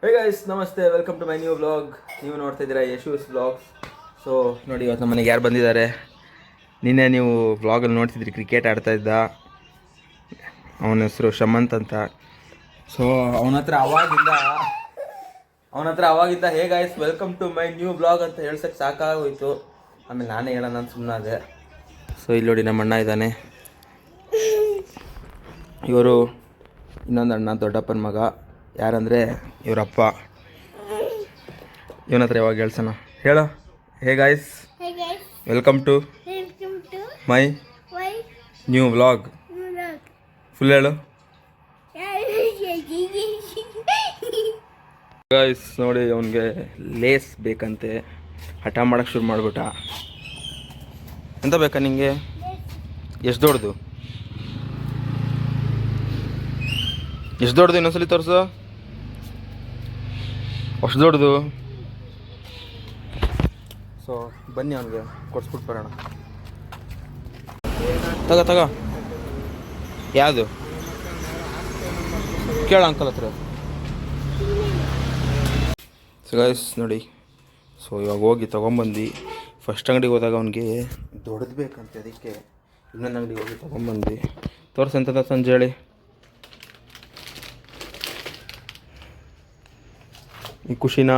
ಹೇ guys ನಮಸ್ತೆ, welcome to my new vlog. ನೀವು ನೋಡ್ತಾ ಇದ್ದೀರಾ ಯಶೂಸ್ ವ್ಲಾಗ್ಸ್. ಸೊ ನೋಡಿ, ಇವತ್ತು ನಮ್ಮ ಮನೆಗೆ ಯಾರು ಬಂದಿದ್ದಾರೆ. ನಿನ್ನೆ ನೀವು ವ್ಲಾಗಲ್ಲಿ ನೋಡ್ತಿದ್ರಿ, ಕ್ರಿಕೆಟ್ ಆಡ್ತಾ ಇದ್ದ. ಅವನ ಹೆಸರು ಶಮಂತ್ ಅಂತ. ಸೊ ಅವನ ಹತ್ರ ಅವಾಗಿದ್ದ hey guys welcome to my new vlog ಅಂತ ಹೇಳ್ಸಕ್ಕೆ ಸಾಕಾಗೋಯ್ತು. ಆಮೇಲೆ ನಾನೇ ಹೇಳೋಣ ಅಂತ ಸುಮ್ಮನಾದೆ. ಸೊ ಇಲ್ಲಿ ನೋಡಿ, ನಮ್ಮ ಅಣ್ಣ ಇದ್ದಾನೆ. ಇವರು ಇನ್ನೊಂದು ಅಣ್ಣ, ದೊಡ್ಡಪ್ಪನ ಮಗ. ಯಾರಂದರೆ ಇವರಪ್ಪ. ಇವನ ಹತ್ರ ಯಾವಾಗ ಹೇಳ್ಸೋಣ, ಹೇಳೋ. Hey guys, welcome to my new vlog. Full ಹೇಳು. ಗಾಯ್ಸ್ ನೋಡಿ, ಅವನಿಗೆ ಲೇಸ್ ಬೇಕಂತೆ. ಹಠ ಮಾಡೋಕ್ಕೆ ಶುರು ಮಾಡಿಬಿಟ್ಟ. ಎಂತ ಬೇಕಾ ನಿಂಗೆ? ಎಷ್ಟು ದೊಡ್ಡದು ಇನ್ನೊಂದ್ಸಲಿ ತೋರಿಸು. ಅಷ್ಟು ದೊಡ್ಡದು. ಸೊ ಬನ್ನಿ, ಅವನಿಗೆ ಕೊಡ್ಸ್ಬಿಟ್ಟು ಬರೋಣ. ತಗ ಯಾವುದು ಕೇಳ ಅಂಕಲ್ ಹತ್ರ. ಸೊ ಗೈಸ್ ನೋಡಿ, ಸೊ ಇವಾಗ ಹೋಗಿ ತೊಗೊಂಬಂದು ಫಸ್ಟ್ ಅಂಗಡಿಗೆ ಹೋದಾಗ ಅವನಿಗೆ ದೊಡ್ಡದು ಬೇಕಂತೆ. ಅದಕ್ಕೆ ಇನ್ನೊಂದು ಅಂಗಡಿಗೆ ಹೋಗಿ ತೊಗೊಂಬಂದು ತೋರಿಸಂತದ ಸಂಜೆ ಹೇಳಿ. ಈ ಖುಷಿನಾ?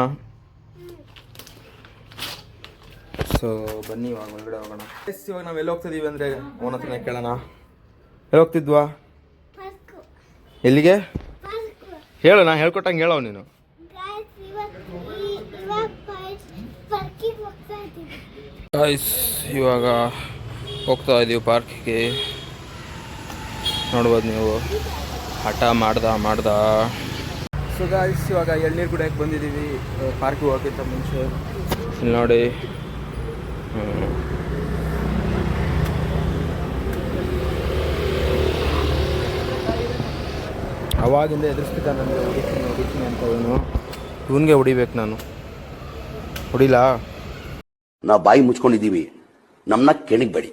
ಸೊ ಬನ್ನಿ, ಇವಾಗ ಒಳಗಡೆ ಹೋಗೋಣ. ಇವಾಗ ನಾವು ಎಲ್ಲಿ ಹೋಗ್ತಿದ್ದೀವಿ ಅಂದರೆ ಅವನ ಹತ್ರನೇ ಕೇಳೋಣ. ಎಲ್ಲಿ ಹೋಗ್ತಿದ್ವಾ? ಎಲ್ಲಿಗೆ ಹೇಳು, ನಾ ಹೇಳ್ಕೊಟ್ಟಂಗೆ ಹೇಳೋ ನೀನು. ಇವಾಗ ಹೋಗ್ತಾ ಇದ್ದೀವಿ ಪಾರ್ಕಿಗೆ. ನೋಡ್ಬೋದು ನೀವು, ಹಠ ಮಾಡ್ದ. ಸೊ ಗಾಯ್ಸ್, ಇವಾಗ ಎಳ್ನೀರು ಕುಡಿಯೋಕ್ಕೆ ಬಂದಿದ್ದೀವಿ ಪಾರ್ಕಿಗೆ ಹೋಗೋಕ್ಕಿಂತ ಮುಂಚೆ. ಇಲ್ಲಿ ನೋಡಿ, ಅವಾಗಿಂದ ಎದುರಿಸ್ತಿದ್ದ ನನಗೆ, ಹೊಡಿತೀನಿ ಅಂತ. ಇವನಿಗೆ ಹೊಡಿಬೇಕು ನಾನು. ಹೊಡಿಲಾ? ನಾವು ಬಾಯಿ ಮುಚ್ಕೊಂಡಿದ್ದೀವಿ, ನಮ್ಮನ್ನ ಕೆಣಿಗ್ಬೇಡಿ.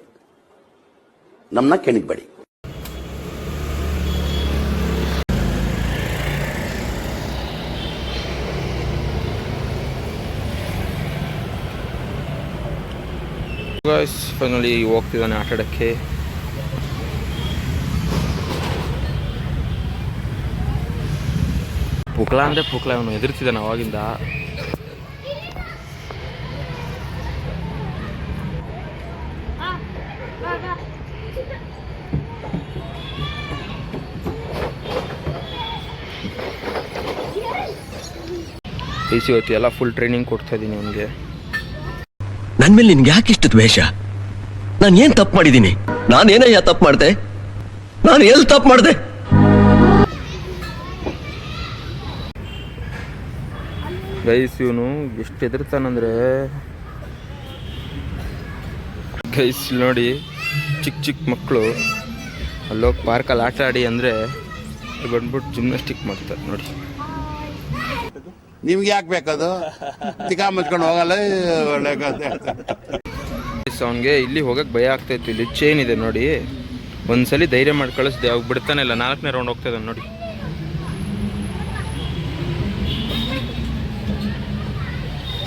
ಗಾಯ್ಸ್ ಫೈನಲಿ ಹೋಗ್ತಿದ್ದಾನೆ ಆಟ ಆಡೋಕ್ಕೆ. ಪುಕ್ಲ ಅಂದರೆ ಪುಕ್ಲ, ಅವನು ಎದುರ್ತಿದ್ದಾನೆ ಅವಾಗಿಂದ. ಇವತ್ತು ಎಲ್ಲ ಫುಲ್ ಟ್ರೈನಿಂಗ್ ಕೊಡ್ತಾ ಇದ್ದೀನಿ ಅವನಿಗೆ. ನನ್ನ ಮೇಲೆ ನಿನ್ಗೆ ಯಾಕೆ ಇಷ್ಟು ದ್ವೇಷ? ನಾನು ಏನ್ ತಪ್ಪು ಮಾಡಿದ್ದೀನಿ? ನಾನೇನಯ್ಯ ತಪ್ಪು ಮಾಡಿದೆ? ನಾನು ಎಲ್ಲಿ ತಪ್ಪು ಮಾಡಿದೆ? ಗೈಸ್ ಇವನು ಎಷ್ಟು ಹೆದರ್ತಾನಂದ್ರೆ, ಗೈಸ್ ನೋಡಿ, ಚಿಕ್ಕ ಮಕ್ಕಳು ಅಲ್ಲೋಗಿ ಪಾರ್ಕಲ್ಲಿ ಆಟ ಆಡಿ ಅಂದರೆ ಬಂದ್ಬಿಟ್ಟು ಜಿಮ್ನಾಸ್ಟಿಕ್ ಮಾಡ್ತಾರೆ ನೋಡಿ. ನಿಮ್ಗೆ ಯಾಕೆ ಬೇಕದು? ತಿಕಾ ಮುಚ್ಕೊಂಡು ಹೋಗಲ್ಲ. ಒಳ್ಳೆ ಅವನಿಗೆ ಇಲ್ಲಿ ಹೋಗಕ್ಕೆ ಭಯ ಆಗ್ತಾಯಿತ್ತು. ಇಲ್ಲಿ ಚೈನ್ ಇದೆ ನೋಡಿ. ಒಂದ್ಸಲಿ ಧೈರ್ಯ ಮಾಡಿ ಕಳಿಸ್ದೆ, ಅವಾಗ ಬಿಡ್ತಾನೆ ಇಲ್ಲ. 4ನೇ ರೌಂಡ್ ಹೋಗ್ತಾ ಇದ್ದಾನೆ ನೋಡಿ.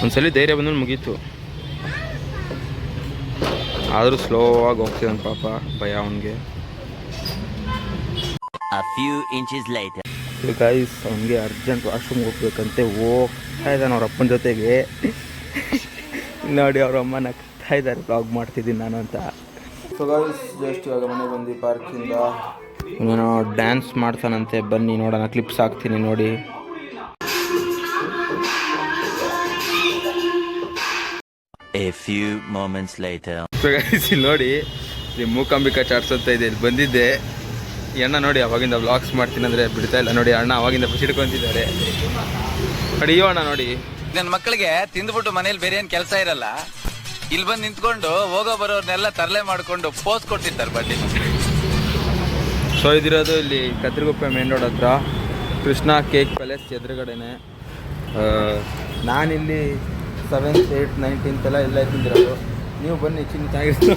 ಒಂದ್ಸಲಿ ಧೈರ್ಯ ಬಂದ್ರೆ ಮುಗೀತು. ಆದರೂ ಸ್ಲೋ ಆಗಿ ಹೋಗ್ತಿದ್ದಾನೆ ಪಾಪ, ಭಯ ಅವನಿಗೆ. ಗೈಸ್ ಅವನಿಗೆ ಅರ್ಜೆಂಟ್ ವಾಶ್ರೂಮ್ಗೆ ಹೋಗ್ಬೇಕಂತೆ. ಹೋಗ್ತಾ ಇದ್ದಾನೆ ಅವ್ರ ಅಪ್ಪನ ಜೊತೆಗೆ. ನೋಡಿ, ಅವ್ರ ಅಮ್ಮ ನಗ್ತಾ ಇದ್ದಾರೆ, ಬ್ಲಾಗ್ ಮಾಡ್ತಿದ್ದೀನಿ ನಾನು ಅಂತ. ಸೊ ಗೈಸ್ ಜಸ್ಟ್ ಇವಾಗ ಮನೆಗೆ ಬಂದು ಪಾರ್ಕಿಂದ ಏನೋ ಡ್ಯಾನ್ಸ್ ಮಾಡ್ತಾನಂತೆ. ಬನ್ನಿ ನೋಡೋಣ, ಕ್ಲಿಪ್ಸ್ ಹಾಕ್ತೀನಿ ನೋಡಿ. A few moments later. So guys ಇಲ್ಲಿ ನೋಡಿ, ಇಲ್ಲಿ ಮೂಕಾಂಬಿಕಾ ಚಾಟ್ಸ್ ಅಂತ ಇದೆ, ಇಲ್ಲಿ ಬಂದಿದ್ದೆ. ಈ ಅಣ್ಣ ನೋಡಿ ಅವಾಗಿಂದ ವ್ಲಾಗ್ಸ್ ಮಾಡ್ತೀನಿ ಅಂದರೆ ಬಿಡ್ತಾ ಇಲ್ಲ ನೋಡಿ. ಅಣ್ಣ ಅವಾಗಿಂದ ಹಿಡ್ಕೊಂತಿದ್ದಾರೆ ನೋಡಿ. ಈ ಅಣ್ಣ ನೋಡಿ, ನನ್ನ ಮಕ್ಕಳಿಗೆ ತಿಂದ್ಬಿಟ್ಟು ಮನೇಲಿ ಬೇರೆ ಏನು ಕೆಲಸ ಇರಲ್ಲ, ಇಲ್ಲಿ ಬಂದು ನಿಂತ್ಕೊಂಡು ಹೋಗೋ ಬರೋರ್ನೆಲ್ಲ ತರಲೆ ಮಾಡಿಕೊಂಡು ಪೋಸ್ ಕೊಡ್ತಿರ್ತಾರೆ ಬಡ್ಡಿ. ಸೊ ಇದಿರೋದು ಇಲ್ಲಿ ಕದ್ರಿಗುಪ್ಪೆ ಮೇನ್ ರೋಡ್ ಹತ್ರ, ಕೃಷ್ಣ ಕೇಕ್ ಪ್ಯಾಲೇಸ್ ಎದುರುಗಡೆನೆ. ನಾನಿಲ್ಲಿ 7th 8th 9th ಎಲ್ಲ ತಿಂದಿರೋದು. ನೀವು ಬನ್ನಿ, ಚಿಂತಾಗಿರ್ತು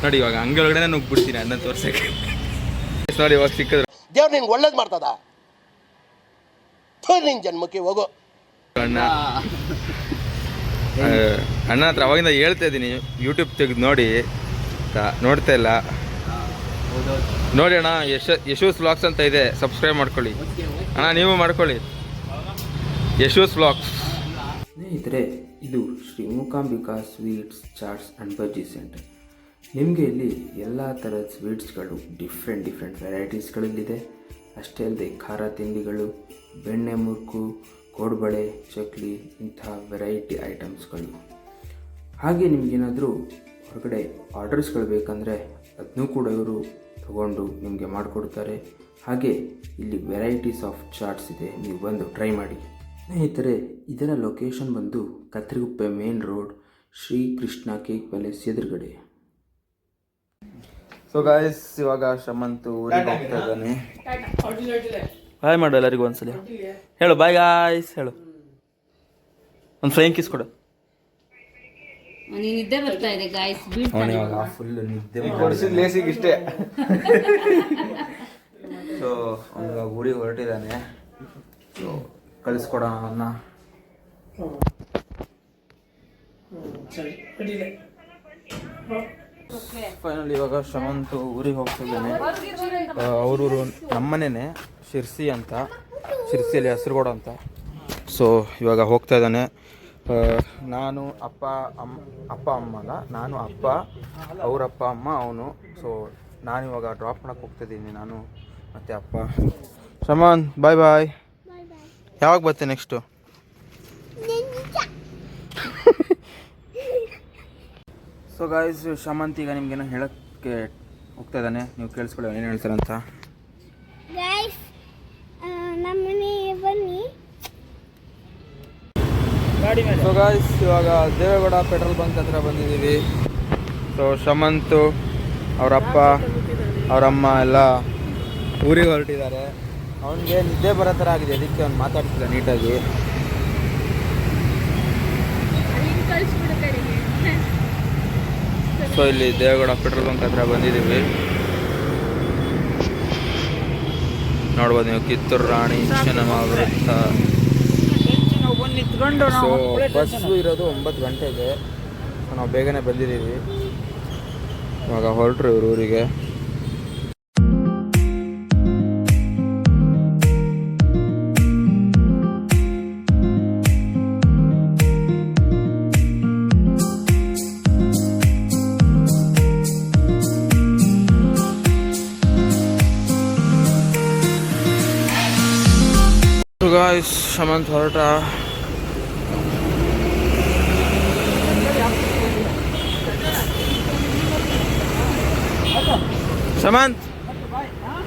ನೋಡಿ. ಇವಾಗ ಅಂಗಡಿಯೊಳಗಡೆ ನುಗ್ಬಿಡ್ತೀನಿ ಅಣ್ಣ ತೋರ್ಸಕ್ಕೆ ನೋಡಿ. ಇವಾಗ ಸಿಕ್ಕಿದ್ರೆ ದೇವ್ರು ನಿನ್ಗೆ ಒಳ್ಳೇದು ಮಾಡ್ತದ. ನಿನ್ ಜನ್ಮಕ್ಕೆ ಹೋಗೋ. ಅಣ್ಣ ಅಣ್ಣ ಹತ್ರ ಅವಾಗಿಂದ ಹೇಳ್ತಾ ಇದ್ದೀನಿ ಯೂಟ್ಯೂಬ್ ತೆಗೆದು ನೋಡಿ ನೋಡ್ತಾ ಇಲ್ಲ. ನೋಡಿ ಅಣ್ಣ, ಯಶೂಸ್ ವ್ಲಾಗ್ಸ್ ಅಂತ ಇದೆ, ಸಬ್ಸ್ಕ್ರೈಬ್ ಮಾಡ್ಕೊಳ್ಳಿ ಅಣ್ಣ, ನೀವು ಮಾಡ್ಕೊಳ್ಳಿ ಯಶೂಸ್ ವ್ಲಾಗ್ಸ್. ಸ್ನೇಹಿತರೆ, ಇದು Shri Mookambika sweets chats and bajji centre. ನಿಮಗೆ ಇಲ್ಲಿ ಎಲ್ಲ ಥರದ ಸ್ವೀಟ್ಸ್ಗಳು ಡಿಫ್ರೆಂಟ್ ವೆರೈಟೀಸ್ಗಳಲ್ಲಿದೆ. ಅಷ್ಟೇ ಅಲ್ಲದೆ ಖಾರ ತಿಂಡಿಗಳು, ಬೆಣ್ಣೆ ಮುರುಕು, ಕೋಡ್ಬಳೆ, ಚಕ್ಲಿ ಇಂಥ ವೆರೈಟಿ ಐಟಮ್ಸ್ಗಳು. ಹಾಗೆ ನಿಮಗೇನಾದರೂ ಹೊರಗಡೆ ಆರ್ಡರ್ಸ್ಗಳು ಬೇಕಂದರೆ ಅದನ್ನೂ ಕೂಡ ಇವರು ತಗೊಂಡು ನಿಮಗೆ ಮಾಡಿಕೊಡ್ತಾರೆ. ಹಾಗೆ ಇಲ್ಲಿ ವೆರೈಟೀಸ್ ಆಫ್ ಚಾಟ್ಸ್ ಇದೆ, ನೀವು ಬಂದು ಟ್ರೈ ಮಾಡಿ. ಸ್ನೇಹಿತರೆ, ಇದರ ಲೊಕೇಶನ್ ಬಂದು Katriguppe main road, Shri Krishna cake palace ಎದುರುಗಡೆ. ಸೊ ಗಾಯ್ಸ್, ಇವಾಗ ಶಮಂತು ಊರಿಗೆ ಹೋಗ್ತಾ ಇದ್ದಾನೆ. ಬಾಯ್ ಮಾಡು ಎಲ್ಲರಿಗೂ ಒಂದ್ಸಲ ಹೇಳು, ಬಾಯ್ ಗಾಯ್ಸ್ ಹೇಳು. ಒಂದು ಫ್ಲೈಂಗ್ ಕಿಸ್ ಕೊಡು. ನಿದ್ದೆ ಬರ್ತಾ ಇದೆ ಗಾಯ್ಸ್, ಅವನಿವಾಗ ಫುಲ್ ನಿದ್ದೆ ಕೊಡಿಸಿದ ಲೇಸಿಗೆ ಇಷ್ಟೇ. ಸೊ ಅವನಿವಾಗ ಊರಿಗೆ ಹೊರಟಿದ್ದಾನೆ. ಸೊ ಕಳಿಸ್ಕೊಡೋಣ ಅವನ್ನ. ಫೈನಲ್ ಇವಾಗ ಶಮಂತು ಊರಿಗೆ ಹೋಗ್ತಿದ್ದಾನೆ. ಅವರೂರು ನಮ್ಮನೇನೆ, ಶಿರ್ಸಿ ಅಂತ, ಶಿರ್ಸಿಯಲ್ಲಿ ಹಸಿರುಗೋಡ ಅಂತ. ಸೊ ಇವಾಗ ಹೋಗ್ತಾ ಇದ್ದಾನೆ. ನಾನು ಅಪ್ಪ ಅಮ್ಮ ಅಲ್ಲ, ನಾನು ಅಪ್ಪ, ಅವರಪ್ಪ ಅಮ್ಮ ಅವನು. ಸೊ ನಾನಿವಾಗ ಡ್ರಾಪ್ ಮಾಡೋಕ್ಕೆ ಹೋಗ್ತಿದ್ದೀನಿ, ನಾನು ಮತ್ತು ಅಪ್ಪ. ಶಮನ್ ಬಾಯ್ ಬಾಯ್. ಯಾವಾಗ ಬರ್ತೀನಿ ನೆಕ್ಸ್ಟು? ಸೊ ಗಾಯ್ಸ್, ಶಮಂತ್ ಈಗ ನಿಮ್ಗೇನೋ ಹೇಳೋಕ್ಕೆ ಹೋಗ್ತಾ ಇದ್ದಾನೆ, ನೀವು ಕೇಳಿಸ್ಕೊಳ್ಳಿ ಏನು ಹೇಳ್ತಾರೆ ಅಂತ. ಗೈಸ್, ನಮ್ಮನೆ ಬನ್ನಿ. ಸೊ ಗಾಯ್ಸ್, ಇವಾಗ ದೇವೇಗೌಡ ಪೆಟ್ರೋಲ್ ಬಂಕ್ ಹತ್ರ ಬಂದಿದ್ದೀವಿ. ಸೊ ಶಮಂತು, ಅವರಪ್ಪ, ಅವರಮ್ಮ ಎಲ್ಲ ಊರಿಗೆ ಹೊರಟಿದ್ದಾರೆ. ಅವನಿಗೆ ನಿದ್ದೆ ಬರೋ ಥರ ಆಗಿದೆ, ಅದಕ್ಕೆ ಅವ್ನು ಮಾತಾಡ್ತಿಲ್ಲ ನೀಟಾಗಿ. ಸೊ ಇಲ್ಲಿ ದೇವೇಗೌಡ ಪೆಟ್ರೋಲ್ ಬಂಕ್ ಹತ್ರ ಬಂದಿದ್ದೀವಿ. ನೋಡ್ಬೋದು ನೀವು, ಕಿತ್ತೂರು ರಾಣಿ ಚೆನ್ನಮ್ಮ ವೃತ್ತ. ಸೊ ಬಸ್ಸು ಇರೋದು 9 ಗಂಟೆಗೆ. ಸೊ ನಾವು ಬೇಗನೆ ಬಂದಿದ್ದೀವಿ. ಇವಾಗ ಹೊರಟ್ರು ಇವರು ಊರಿಗೆ. ಗಾಯ್ಸ್, ಶಮಂತ್ ಹೊರಟ. ಶಮಂತ್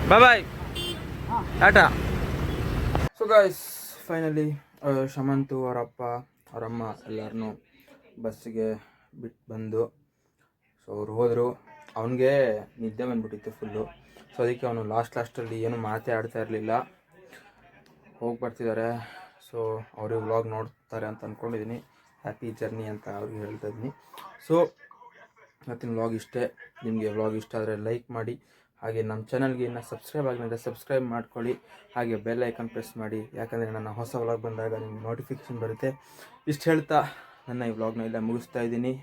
ಬಾಯ್ ಬಾಯ್, Tata. So guys, finally Shamanth, ಅವರಪ್ಪ, ಅವರಮ್ಮ ಎಲ್ಲರನ್ನೂ ಬಸ್ಸಿಗೆ ಬಿಟ್ಟು ಬಂದು, ಸೊ ಅವ್ರು ಹೋದರು. ಅವನಿಗೆ ನಿದ್ದೆ ಬಂದ್ಬಿಟ್ಟಿತ್ತು ಫುಲ್ಲು. ಸೊ ಅದಕ್ಕೆ ಅವನು ಲಾಸ್ಟಲ್ಲಿ ಏನು ಮಾತೇ ಆಡ್ತಾ ಇರಲಿಲ್ಲ. ಹೋಗಿ ಬರ್ತಿದ್ದಾರೆ. ಸೊ ಅವ್ರಿಗೆ ವ್ಲಾಗ್ ನೋಡ್ತಾರೆ ಅಂತ ಅಂದ್ಕೊಂಡಿದ್ದೀನಿ. ಹ್ಯಾಪಿ ಜರ್ನಿ ಅಂತ ಅವ್ರಿಗೆ ಹೇಳ್ತಾ ಇದ್ದೀನಿ. ಸೊ ಇವತ್ತಿನ ವ್ಲಾಗ್ ಇಷ್ಟೇ. ನಿಮಗೆ ವ್ಲಾಗ್ ಇಷ್ಟ ಆದರೆ ಲೈಕ್ ಮಾಡಿ. ಹಾಗೆ ನಮ್ಮ ಚಾನಲ್ಗೆ ಇನ್ನೂ ಸಬ್ಸ್ಕ್ರೈಬ್ ಆಗಿಲ್ಲ ಸಬ್ಸ್ಕ್ರೈಬ್ ಮಾಡ್ಕೊಳ್ಳಿ. ಹಾಗೆ ಬೆಲ್ ಐಕನ್ ಪ್ರೆಸ್ ಮಾಡಿ, ಯಾಕಂದರೆ ನನ್ನ ಹೊಸ ವ್ಲಾಗ್ ಬಂದಾಗ ನಿಮ್ಗೆ ನೋಟಿಫಿಕೇಷನ್ ಬರುತ್ತೆ. ಇಷ್ಟು ಹೇಳ್ತಾ ನನ್ನ ಈ ವ್ಲಾಗ್ನ ಎಲ್ಲ ಮುಗಿಸ್ತಾ ಇದ್ದೀನಿ.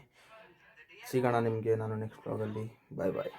ಸಿಗೋಣ ನಿಮಗೆ ನಾನು ನೆಕ್ಸ್ಟ್ ವ್ಲಾಗಲ್ಲಿ. ಬಾಯ್ ಬಾಯ್.